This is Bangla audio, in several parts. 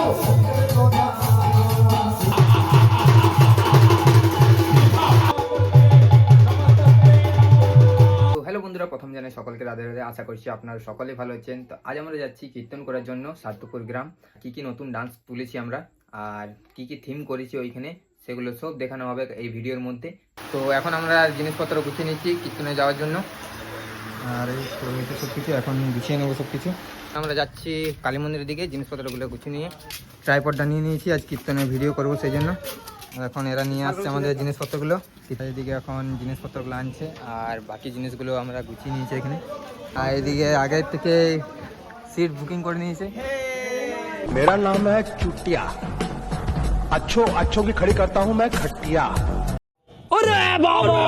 হ্যালো বন্ধুরা, প্রথম জানাই সকলকে রাধে রাধে। আশা করছি আপনারা সকলেই ভালো আছেন। তো আজ আমরা যাচ্ছি কীর্তন করার জন্য সাতপুর গ্রাম। কি নতুন ডান্স তুলেছি আমরা আর কি থিম করেছি ওইখানে, সেগুলো সব দেখানো হবে এই ভিডিওর মধ্যে। তো এখন আমরা জিনিসপত্র গুছিয়ে নিচ্ছি কীর্তনে যাওয়ার জন্য, আর এই সব কিছু এখন গুছিয়ে নেবো সব কিছু। আমরা যাচ্ছি কালী মন্দিরের দিকে, জিনিসপত্রগুলো গুছিয়ে নিয়ে ট্রাইপডটা নিয়ে নিয়েছি, আজ কীর্তনের ভিডিও করবো সেই জন্য। এখন এরা নিয়ে আসছে আমাদের জিনিসপত্রগুলো, সীতার দিকে এখন জিনিসপত্রগুলো আনছে আর বাকি জিনিসগুলো আমরা গুছিয়ে নিয়েছি এখানে। আর এদিকে আগের থেকে সিট বুকিং করে নিয়েছে। मेरा नाम है चुटिया, अच्छो की खड़ी करता हूँ मैं खटिया। अरे बाबा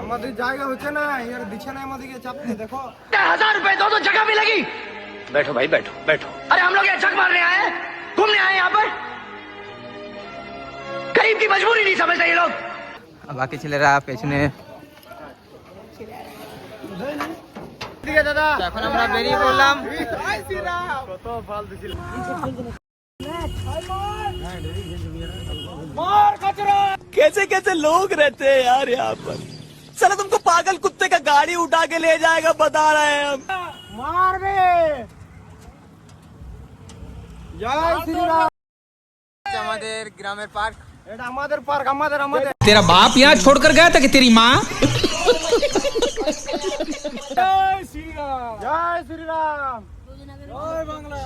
আমাদের জায়গা হচ্ছে না, यार দিচ্ছে না আমাদেরকে চাপতে। দেখো 1000 रुपए दो तो जगह मिलेगी। बैठो भाई बैठो बैठो। अरे हम लोग यहाँ छक मारने आए हैं, घूमने आए हैं यहाँ पर। गरीब की मजबूरी नहीं समझते ये लोग। বাকি ছেলেরা পেছনে। দাদা এখন আমরা বেরিয়ে পড়লাম। কত ফাল দিছিল। कैसे कैसे लोग रहते हैं यार यहाँ पर। चलो तुमको पागल कुत्ते का गाड़ी उठा के ले जाएगा, बता रहे हैं हम। মারবে। জয় শ্রীরাম। আমাদের গ্রামের পার্ক, এটা আমাদের পার্ক, আমাদের আমাদের। तेरा बाप यहाँ छोड़कर गया था कि तेरी माँ? জয় শ্রীরাম, জয় শ্রীরাম, জয় বাংলা।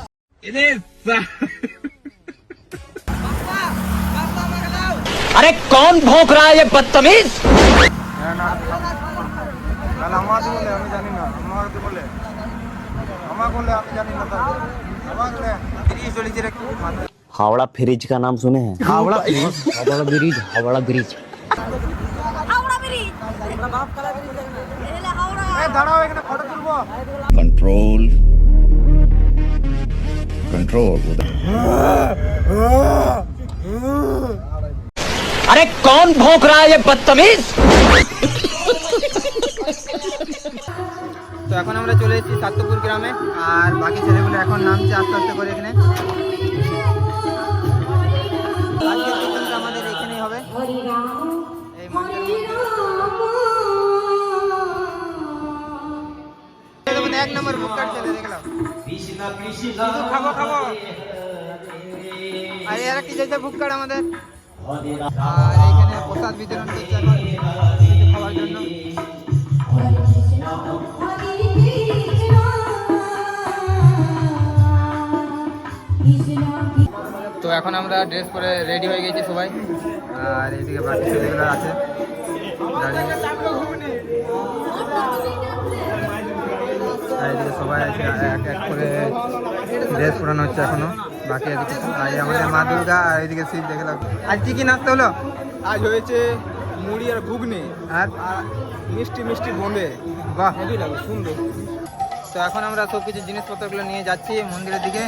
अरे कौन भौंक रहा है ये बदतमीज। আমাদের বলে আমি জানি না, আমাদের বলে আমাকে বলে আমি জানি না। আমাকে বলে ফিরিয়ে চলেছে রে। हावड़ा ब्रिज का नाम सुने हैं? Howrah bridge, Howrah bridge, Howrah bridge. দাঁড়াও, এখানে ফটো তুলবো। Control control. अरे कौन भौंक रहा है ये बदतमीज। তো এখন আমরা চলে এসেছি সাতপুর গ্রামে, আর বাকি ছেলেগুলো এখন নামছে আস্তে আস্তে করে এখানে। আজকের কীর্তনটা আমাদের এখানেই হবে, এই মন্দিরের মধ্যে। এক নম্বর বুক কাটছে দেখলাম, শুধু খাবো খাবো। আর এরা কি চাইছে বুক কাট আমাদের। আর এখানে প্রসাদ বিতরণ করছে এখন কিছু খাওয়ার জন্য। তো এখন আমরা ড্রেস পরে রেডি হয়ে গেছি সবাই, আর এইদিকে বাকি ছেলেগুলো আছে দাঁড়িয়ে। আর এদিকে সবাই আছে, এক এক করে ড্রেস পরানো হচ্ছে এখনো বাকি এদিকে। আর আমাদের মা দুর্গা, আর এইদিকে শিব দেখলাম। আজ কি নাচতে হলো? আজ হয়েছে মুড়ি আর ঘুগনি আর মিষ্টি মিষ্টি বোঁদে। বাহ, হেভি লাগে, সুন্দর। তো এখন আমরা সব কিছু জিনিসপত্রগুলো নিয়ে যাচ্ছি মন্দিরের দিকে।